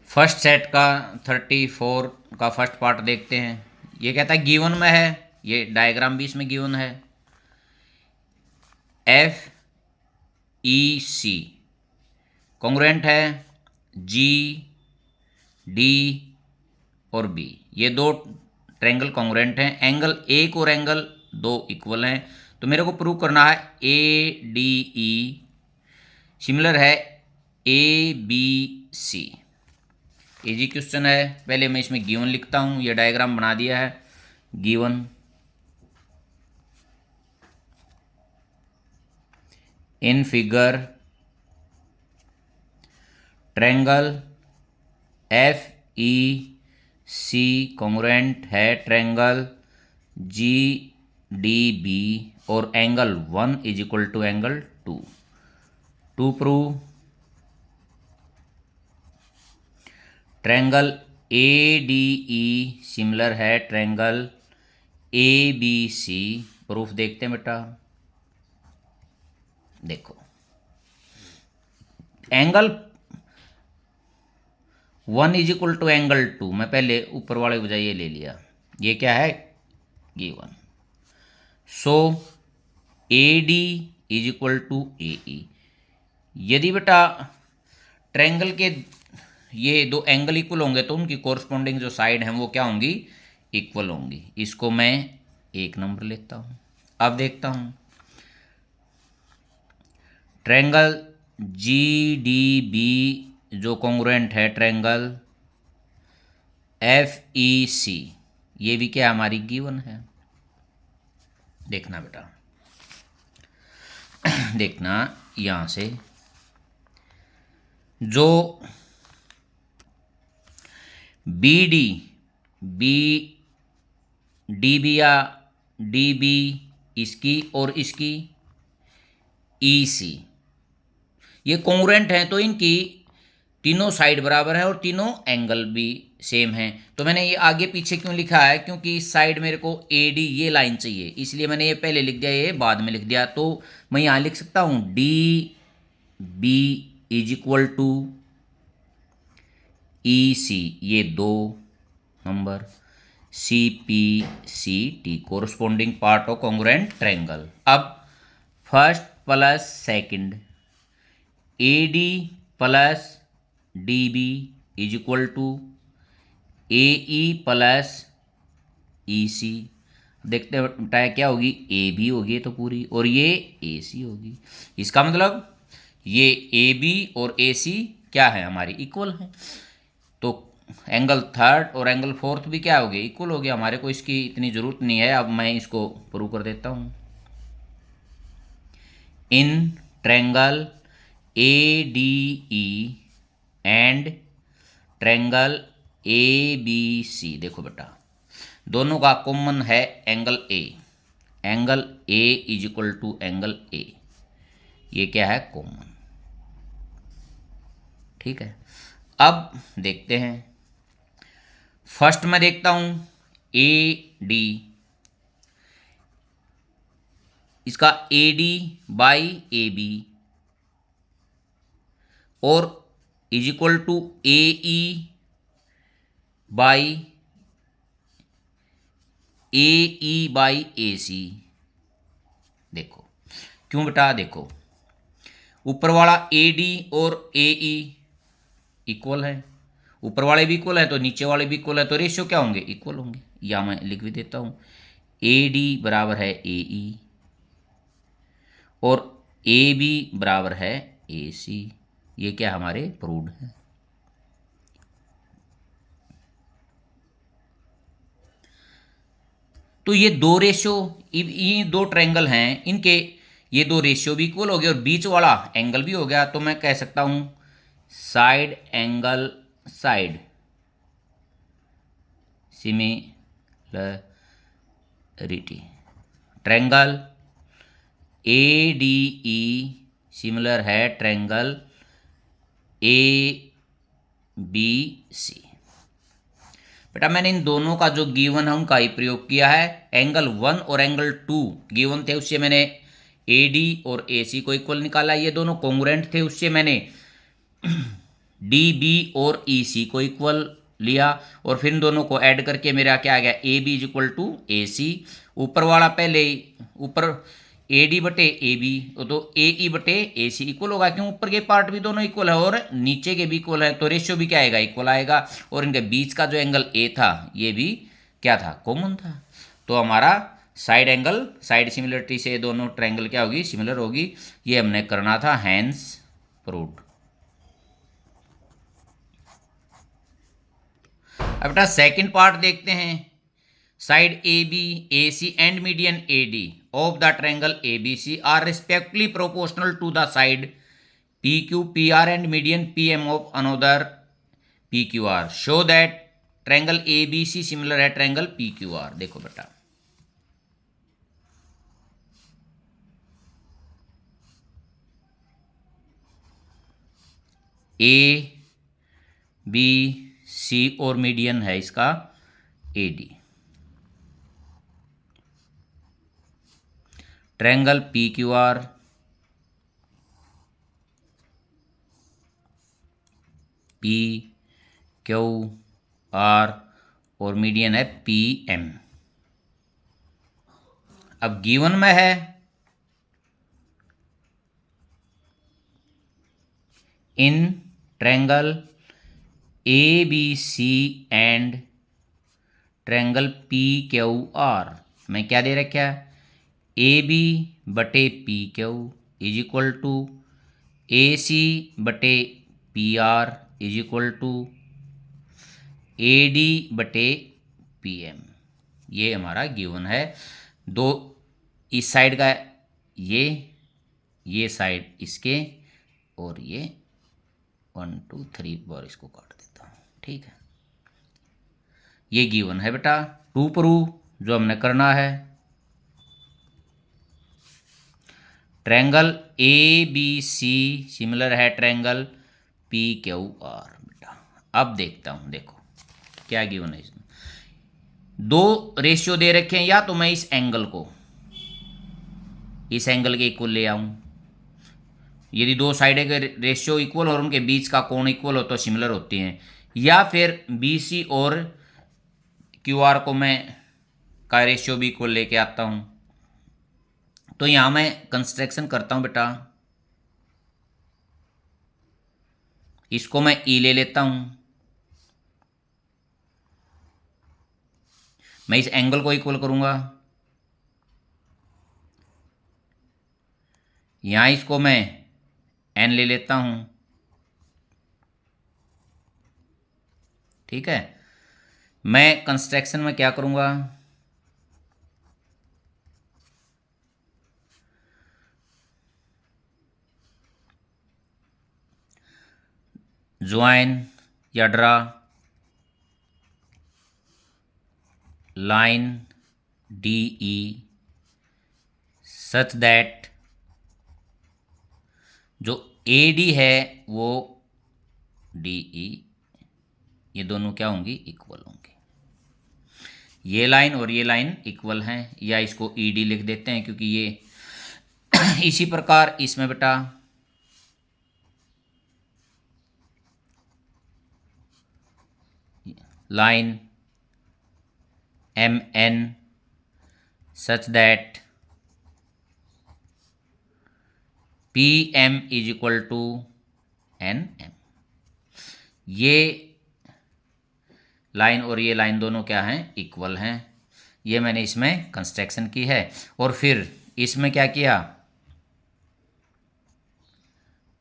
First set का 34 का first part देखते हैं। ये कहता है गिवन में है, ये डायग्राम भी इसमें गिवन है। एफ ई सी कॉन्ग्रुएंट है जी डी और बी, ये दो ट्रायंगल कॉन्ग्रुएंट हैं। एंगल एक और एंगल दो इक्वल हैं, तो मेरे को प्रूव करना है ए डी ई सिमिलर है A B C. Easy question है। पहले मैं इसमें गिवन लिखता हूं, ये डायग्राम बना दिया है। Given in figure triangle F E C congruent है ट्रायंगल जी डी बी और angle 1 is equal to angle 2। To prove triangle A D E similar है triangle A B C. Proof देखते हैं बेटा। देखो angle 1 is equal to angle 2, मैं पहले ऊपर वाले बजाय ये ले लिया, ये क्या है given. So A D is equal to A E. यदि बेटा ट्रायंगल के ये दो एंगल इक्वल होंगे तो उनकी कोरस्पॉन्डिंग जो साइड हैं वो क्या होंगी, इक्वल होंगी। इसको मैं 1 नंबर लेता हूँ। अब देखता हूँ ट्रायंगल जी डी बी जो कॉन्ग्रुएंट है ट्रायंगल एफ ई सी, ये भी क्या हमारी गिवन है। देखना बेटा, देखना यहाँ से जो बी डी बी या डी बी इसकी और इसकी ई सी ये कॉन्ग्रुएंट हैं, तो इनकी तीनों साइड बराबर है और तीनों एंगल भी सेम हैं। तो मैंने ये आगे पीछे क्यों लिखा है, क्योंकि इस साइड मेरे को ए डी ये लाइन चाहिए, इसलिए मैंने ये पहले लिख दिया, ये बाद में लिख दिया। तो मैं यहाँ लिख सकता हूँ D B is equal to E C, ये 2 नंबर, C P C T corresponding part of congruent triangle. अब first plus second A D plus D B is equal to A E plus E C. देखते हैं बेटा क्या होगी, A B होगी तो पूरी और ये ए सी होगी। इसका मतलब ये ए बी और ए सी क्या है हमारी इक्वल है। तो एंगल थर्ड और एंगल फोर्थ भी क्या हो गए, इक्वल हो गया। हमारे को इसकी इतनी ज़रूरत नहीं है। अब मैं इसको प्रूव कर देता हूँ। In triangle A D E and triangle A B C, देखो बेटा दोनों का कॉमन है angle A. Angle A is equal to angle A, ये क्या है कॉमन। ठीक है, अब देखते हैं। फर्स्ट मैं देखता हूं ए डी, इसका A D by A B और is equal to A E by A E by A C. देखो क्यों बेटा, देखो ऊपर वाला ए डी और ए ई इक्वल है, ऊपर वाले भी इक्वल है तो नीचे वाले भी इक्वल है, तो रेशियो क्या होंगे, इक्वल होंगे। या मैं लिख भी देता हूं ए डी बराबर है ए ई और ए बी बराबर है ए सी। ये क्या हमारे प्रूव्ड है। तो ये दो रेशियो, ये दो ट्रायंगल हैं, इनके ये दो रेशियो भी इक्वल हो गए और बीच वाला एंगल भी हो गया। तो मैं कह सकता हूं side angle side similarity triangle A D E similar है ट्रायंगल ए बी सी। बेटा मैंने इन दोनों का जो गिवन है उनका ही प्रयोग किया है। एंगल 1 और एंगल 2 गिवन थे, उससे मैंने ए डी और ए सी को इक्वल निकाला। ये दोनों कॉन्ग्रुएंट थे, उससे मैंने डी बी और ई सी को इक्वल लिया और फिर इन दोनों को ऐड करके मेरा क्या आ गया, A B is equal to A C. ऊपर वाला पहले ही ऊपर ए डी बटे ए बी, तो ए ई बटे ए सी इक्वल होगा, क्यों ऊपर के पार्ट भी दोनों इक्वल है और नीचे के भी इक्वल है, तो रेशियो भी क्या आएगा, इक्वल आएगा। और इनके बीच का जो एंगल ए था ये भी क्या था, कॉमन था। तो हमारा साइड एंगल, साइड सिमिलरिटी से दोनों ट्रायंगल क्या होगी, सिमिलर होगी। ये हमने करना था, हैंस प्रूव्ड। अब बेटा सेकंड पार्ट देखते हैं। Side A B, A C and median A D of the triangle A B C are respectively proportional to the side P Q P R and median P M of another P Q R. Show that triangle A B C similar है triangle P Q R. देखो बेटा, A B C और median है इसका A D. Triangle P Q R, P Q R और median है P M. अब given में है in triangle A B C and triangle P Q R में क्या दे रखा है, ए बी बटे P Q is equal to A C बटे P R is equal to A D बटे पी एम। ये हमारा गिवन है। दो इस साइड का, ये साइड इसके, और ये 1 2 3 बार इसको काट देता हूँ, ठीक है। ये गिवन है बेटा। टू प्रूव जो हमने करना है, triangle A B C similar है ट्रायंगल पी क्यू आर। बेटा अब देखता हूँ, देखो क्या गिवन है इसमें। दो रेशियो दे रखे हैं, या तो मैं इस एंगल को इस एंगल के इक्वल ले आऊं, यदि दो साइड के रेशियो इक्वल और उनके बीच का कोण इक्वल हो तो सिमिलर होती हैं, या फिर बी सी और क्यू आर को मैं का रेशियो भी इक्वल लेके आता हूं। तो यहां मैं कंस्ट्रक्शन करता हूं बेटा, इसको मैं ई ले लेता हूं, मैं इस एंगल को इक्वल करूंगा, यहां इसको मैं एन ले लेता हूं, ठीक है। मैं कंस्ट्रक्शन में क्या करूंगा, ज्वाइन या draw line D E such that जो ए डी है वो डी ई, ये दोनों क्या होंगी, इक्वल होंगे। ये लाइन और ये लाइन इक्वल हैं, या इसको ई डी लिख देते हैं क्योंकि ये इसी प्रकार इसमें बेटा line M N such that P M is equal to N M. ये लाइन और ये लाइन दोनों क्या हैं, इक्वल हैं। ये मैंने इसमें कंस्ट्रक्शन की है। और फिर इसमें क्या किया,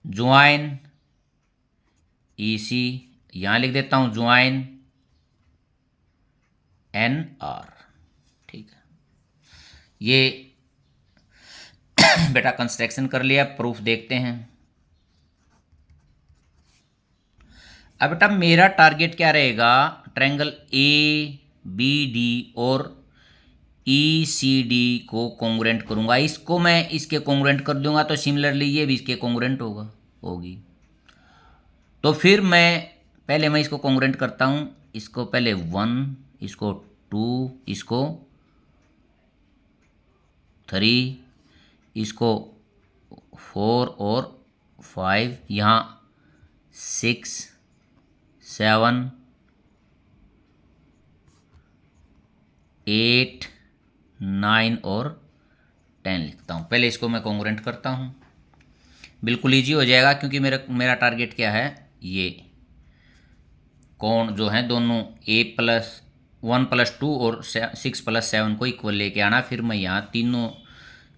ज्वाइन ई सी, यहां लिख देता हूं ज्वाइन एन आर, ठीक है। ये बेटा कंस्ट्रक्शन कर लिया, प्रूफ देखते हैं। अब बेटा मेरा टारगेट क्या रहेगा, ट्रायंगल ए बी डी और ई सी डी को कॉन्ग्रुएंट करूंगा। इसको मैं इसके कॉन्ग्रुएंट कर दूंगा तो सिमिलरली ये भी इसके कॉन्ग्रुएंट होगी। तो फिर मैं इसको कॉन्ग्रुएंट करता हूं, इसको पहले 1, इसको 2, इसको 3, इसको 4 और 5, यहाँ 6 7 8 9 और 10 लिखता हूँ। पहले इसको मैं कॉन्ग्रुएंट करता हूँ, बिल्कुल ईजी हो जाएगा क्योंकि मेरा टारगेट क्या है, ये कोण जो है दोनों a+1+2 और 6+7 को इक्वल लेके आना। फिर मैं यहाँ तीनों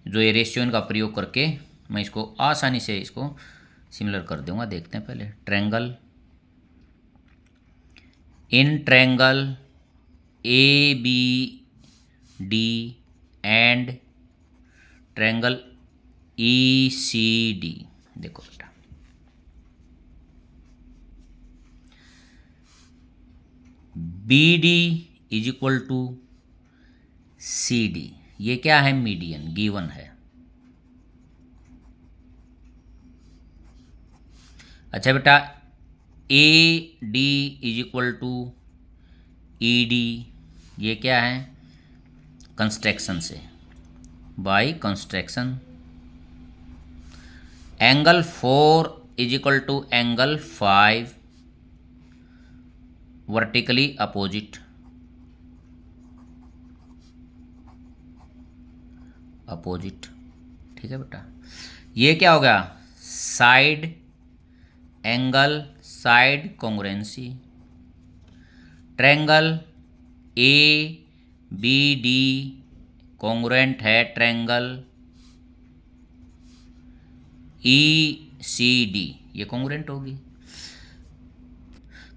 जो ये रेशियो इनका प्रयोग करके मैं इसको आसानी से इसको सिमिलर कर दूंगा। देखते हैं पहले triangle, in triangle A B D and triangle E C D. देखो बेटा, B D is equal to C D, ये क्या है, मीडियन गिवन है। अच्छा बेटा, A D is equal to E D, ये क्या है, कंस्ट्रक्शन से, by construction. Angle 4 is equal to angle 5 vertically opposite, ठीक है बेटा। ये क्या होगा, side angle, side congruency. Triangle A B D congruent है ट्रायंगल ई सी डी, ये कॉन्ग्रुएंट होगी।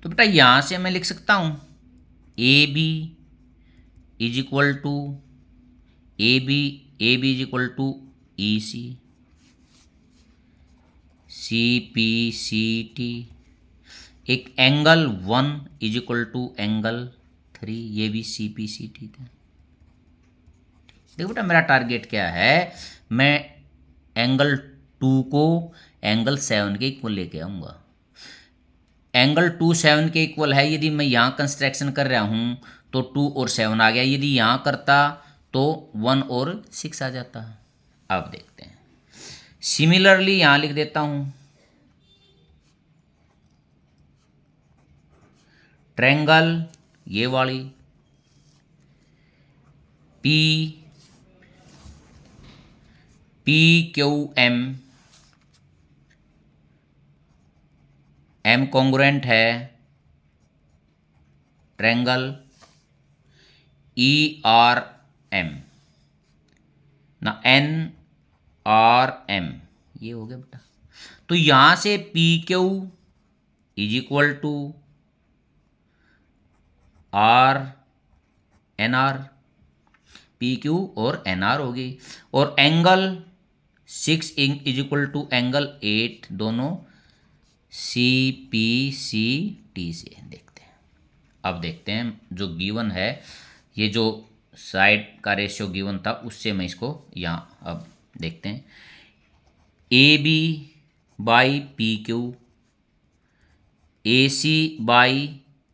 तो बेटा यहां से मैं लिख सकता हूं A B is equal to A B is equal to E C, C P C T. एक angle 1 is equal to angle 3, ये भी सी पी सी टी था। देखो बेटा मेरा टारगेट क्या है, मैं एंगल 2 को एंगल 7 के इक्वल लेके आऊँगा। एंगल 2 7 के इक्वल है, यदि मैं यहाँ कंस्ट्रक्शन कर रहा हूँ तो 2 और 7 आ गया, यदि यहाँ करता तो 1 और 6 आ जाता। अब देखते हैं, सिमिलरली यहाँ लिख देता हूँ ट्रायंगल ये वाली P P Q M congruent है ट्रायंगल ई आर एम ना, एन आर एम, ये हो गया बेटा। तो यहां से P Q is equal to R N R, P Q और एन आर होगी। और angle 6 is equal to angle 8, दोनों सी पी सी टी से। देखते हैं, अब देखते हैं जो गिवन है, ये जो साइड का रेशियो गिवन था उससे मैं इसको यहाँ अब देखते हैं, A B by P Q, A C by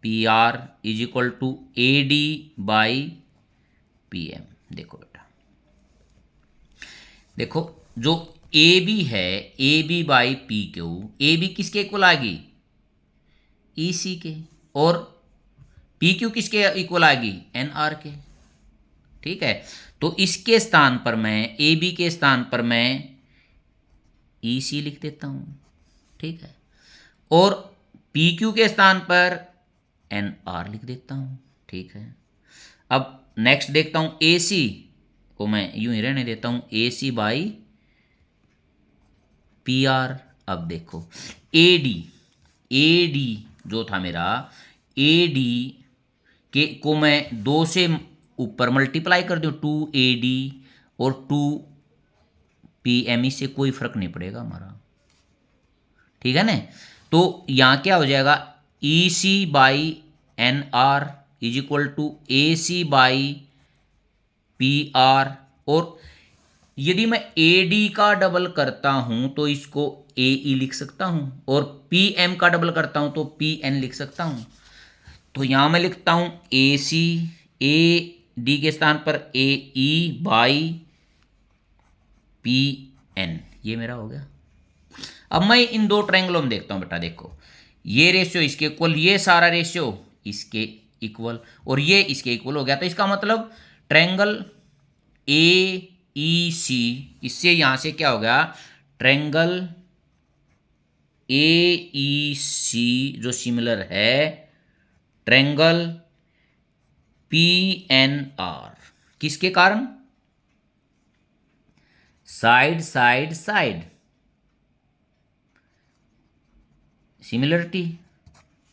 P R is equal to A D by P M. देखो बेटा, देखो जो ए बी है, A B by P Q, A B किसके इक्वल आएगी, ई सी के, और पी क्यू किसके इक्वल आएगी, एन आर के। ठीक है, तो इसके स्थान पर मैं, ए बी के स्थान पर मैं ई सी लिख देता हूं। ठीक है, और पी क्यू के स्थान पर एन आर लिख देता हूं। ठीक है, अब नेक्स्ट देखता हूं, ए सी को मैं यूं ही रहने देता हूं, ए सी बाई पी आर। अब देखो ए डी जो था मेरा, ए डी के को मैं 2 से ऊपर मल्टीप्लाई कर दूं, 2AD और 2PM, से कोई फर्क नहीं पड़ेगा हमारा। ठीक है ना, तो यहां क्या हो जाएगा, EC by NR is equal to AC by PR। और यदि मैं AD का डबल करता हूं तो इसको AE लिख सकता हूं, और PM का डबल करता हूं तो PN लिख सकता हूं। तो यहां मैं लिखता हूं AC, AD के स्थान पर AE बाई PN, ये मेरा हो गया। अब मैं इन दो ट्रायंगलों में देखता हूं बेटा, देखो ये रेशियो इसके इक्वल, ये सारा रेशियो इसके इक्वल, और ये इसके इक्वल हो गया। तो इसका मतलब ट्रायंगल ए ई सी, इससे यहां से क्या हो गया, ट्रायंगल ए ई सी जो सिमिलर है ट्रायंगल पी एन आर, किसके कारण, साइड साइड साइड सिमिलरिटी।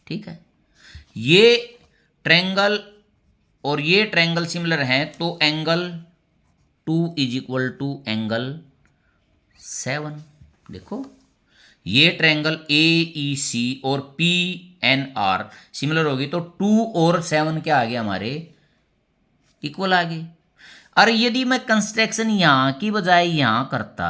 ठीक है, ये ट्रायंगल और ये ट्रायंगल सिमिलर हैं, तो angle 2 is equal to angle 7। देखो ये ट्रायंगल ए ई सी और पी एन आर सिमिलर होगी, तो 2 और 7 क्या आ गया हमारे, इक्वल आ गए। और यदि मैं कंस्ट्रक्शन यहां की बजाय यहां करता,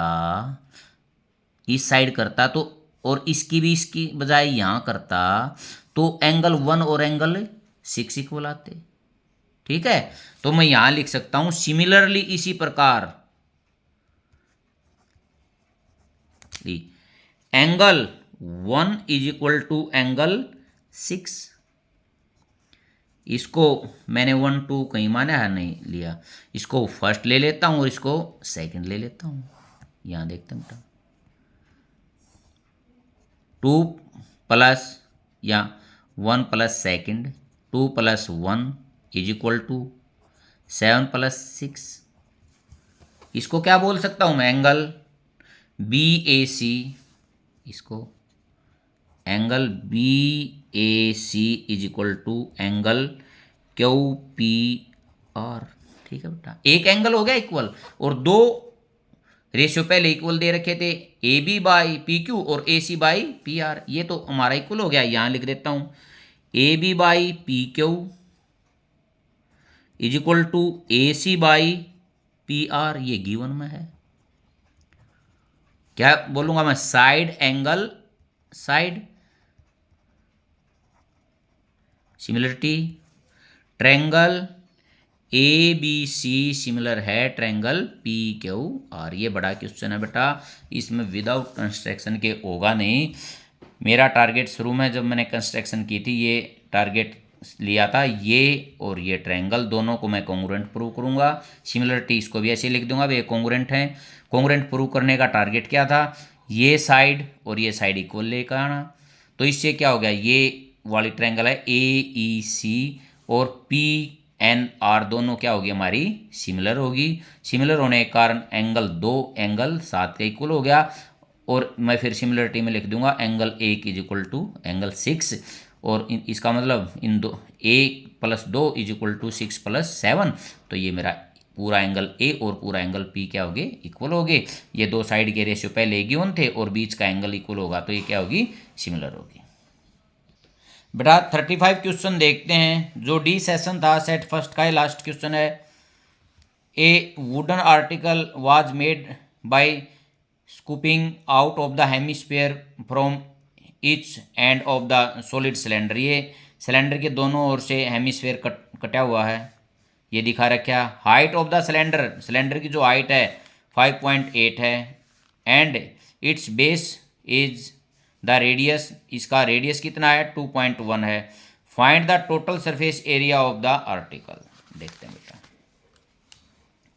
इस साइड करता, तो और इसकी भी इसकी बजाय यहां करता, तो एंगल 1 और एंगल 6 इक्वल आते। ठीक है, तो मैं यहां लिख सकता हूं सिमिलरली, इसी प्रकार angle 1 is equal to angle 6। इसको मैंने 1 2 कहीं माना है, नहीं लिया, इसको फर्स्ट ले लेता हूं और इसको सेकंड ले लेता हूं। यहां देखते हैं बेटा, 2 प्लस या 1 plus second, 2 plus 1 is equal to 7 plus 6। इसको क्या बोल सकता हूं मैं, एंगल बी ए सी, इसको angle B A C is equal to angle Q P R. ठीक है बेटा, एक एंगल हो गया इक्वल, और दो रेशियो पहले इक्वल दे रखे थे, A B by P Q और A C by P R, ये तो हमारा इक्वल हो गया। यहां लिख देता हूं A B by P Q is equal to A C by P R, ये गिवन में है। क्या बोलूंगा मैं, side angle side similarity, triangle A B C similar है ट्रायंगल पी क्यू आर। ये बड़ा क्वेश्चन है बेटा, इसमें विदाउट कंस्ट्रक्शन के होगा नहीं। मेरा टारगेट शुरू में जब मैंने कंस्ट्रक्शन की थी, ये टारगेट लिया था, ये और ये ट्रायंगल दोनों को मैं कॉन्ग्रुएंट प्रूव करूंगा। सिमिलरिटी इसको भी ऐसे लिख दूंगा, वे कॉन्ग्रुएंट हैं। कॉन्ग्रुएंट प्रूव करने का टारगेट क्या था, ये साइड और ये साइड इक्वल लेकर आना। तो इससे क्या हो गया, ये वाली ट्रायंगल है ए ई सी और पी एन आर दोनों क्या होगी हमारी, सिमिलर होगी। सिमिलर होने के कारण एंगल 2 एंगल 7 का इक्वल हो गया। और मैं फिर सिमिलरिटी में लिख दूंगा angle 1 is equal to angle 6, और इसका मतलब इन दो 1 plus 2 is equal to 6 plus 7। तो ये मेरा पूरा एंगल ए और पूरा एंगल पी क्या होगे, इक्वल होगे। ये दो साइड के रेशियो पहले गिवन थे और बीच का एंगल इक्वल होगा, तो ये क्या होगी, सिमिलर होगी। बेटा 35 क्वेश्चन देखते हैं, जो डी सेशन था सेट फर्स्ट का, लास्ट क्वेश्चन है। ए wooden article was made by scooping out of the hemisphere from each end of the solid cylinder. ये सिलेंडर के दोनों ओर से हेमिस्फीयर कटा हुआ है, ये दिखा रखा। Height of the cylinder, cylinder की जो हाइट है 5.8 है, and it's base is the radius, इसका रेडियस कितना है 2.1 है। Find the total surface area of the article. देखते हैं बेटा,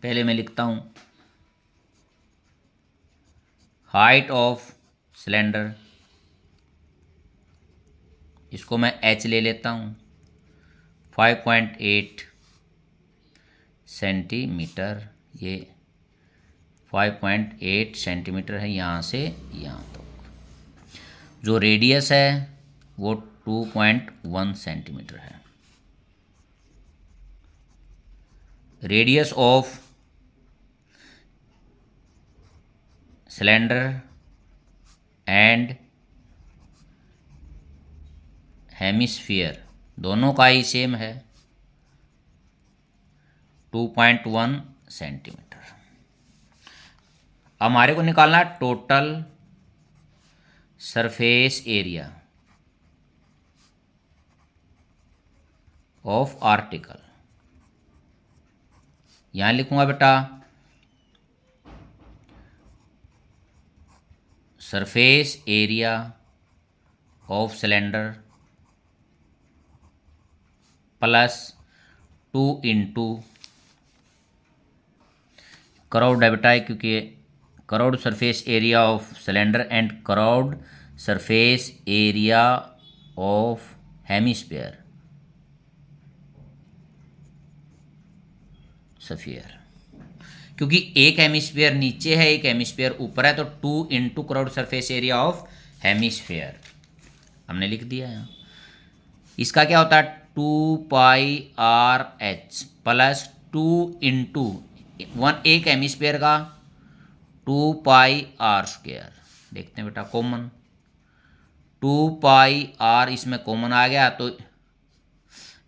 पहले मैं लिखता हूं हाइट ऑफ सिलेंडर, इसको मैं h ले लेता हूं, 5.8 सेंटीमीटर, ये 5.8 सेंटीमीटर है यहाँ से यहाँ तक। जो रेडियस है वो 2.1 सेंटीमीटर है। Radius of cylinder and hemisphere दोनों का ही सेम है, 2.1 सेंटीमीटर। हमारे को निकालना है total surface area of article. यहां लिखूंगा बेटा surface area of cylinder plus 2 into curved डेबिटा है, क्योंकि curved surface area of cylinder and curved surface area of hemisphere sphere, क्योंकि एक हेमिस्फीयर नीचे है एक हेमिस्फीयर ऊपर है, तो 2 into crore surface area of hemisphere हमने लिख दिया यहाँ। इसका क्या होता है 2πr/h प्लस 2 इंटू एक हेमिस्फीयर का 2πr²। देखते हैं बेटा कॉमन 2πr इसमें कॉमन आ गया, तो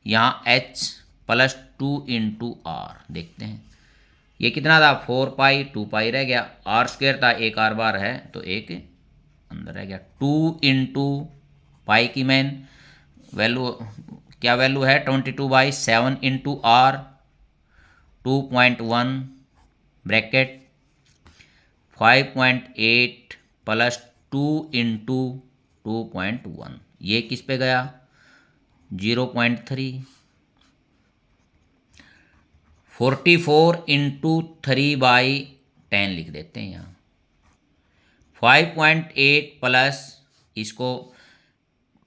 यहाँ h प्लस 2 इंटू आर। देखते हैं ये कितना था 4π, 2π रह गया, r² था, एक r बार है तो एक अंदर रह गया। 2 इंटू पाई की मैन वैल्यू क्या वैल्यू है 22/7 into R 2.1 bracket 5.8 plus 2 into 2.1, ये किस पे गया 0.3। 44 इंटू 3/10 लिख देते हैं यहाँ। 5.8 प्लस इसको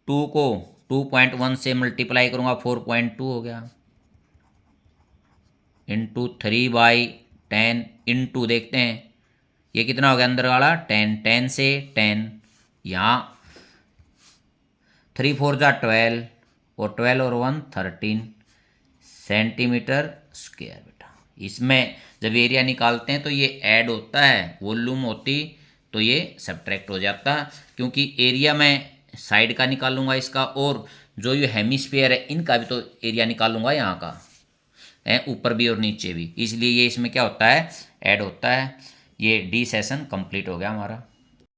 2 को 2.1 से मल्टीप्लाई करूँगा 4.2 हो गया, इंटू 3/10 इंटू देखते हैं ये कितना हो गया अंदर वाला 10, 10 से 10 यहाँ 3 4 जा 12 और 12 और 1 13 सेंटीमीटर स्क्वायर। बेटा इसमें जब एरिया निकालते हैं तो ये ऐड होता है, वॉल्यूम होती तो ये सब्ट्रैक्ट हो जाता, क्योंकि एरिया मैं साइड का निकालूंगा इसका, और जो ये हेमिस्फीयर है इनका भी तो एरिया निकालूंगा यहाँ का है, ऊपर भी और नीचे भी, इसलिए ये इसमें क्या होता है ऐड होता है। ये डी सेशन कंप्लीट हो गया हमारा।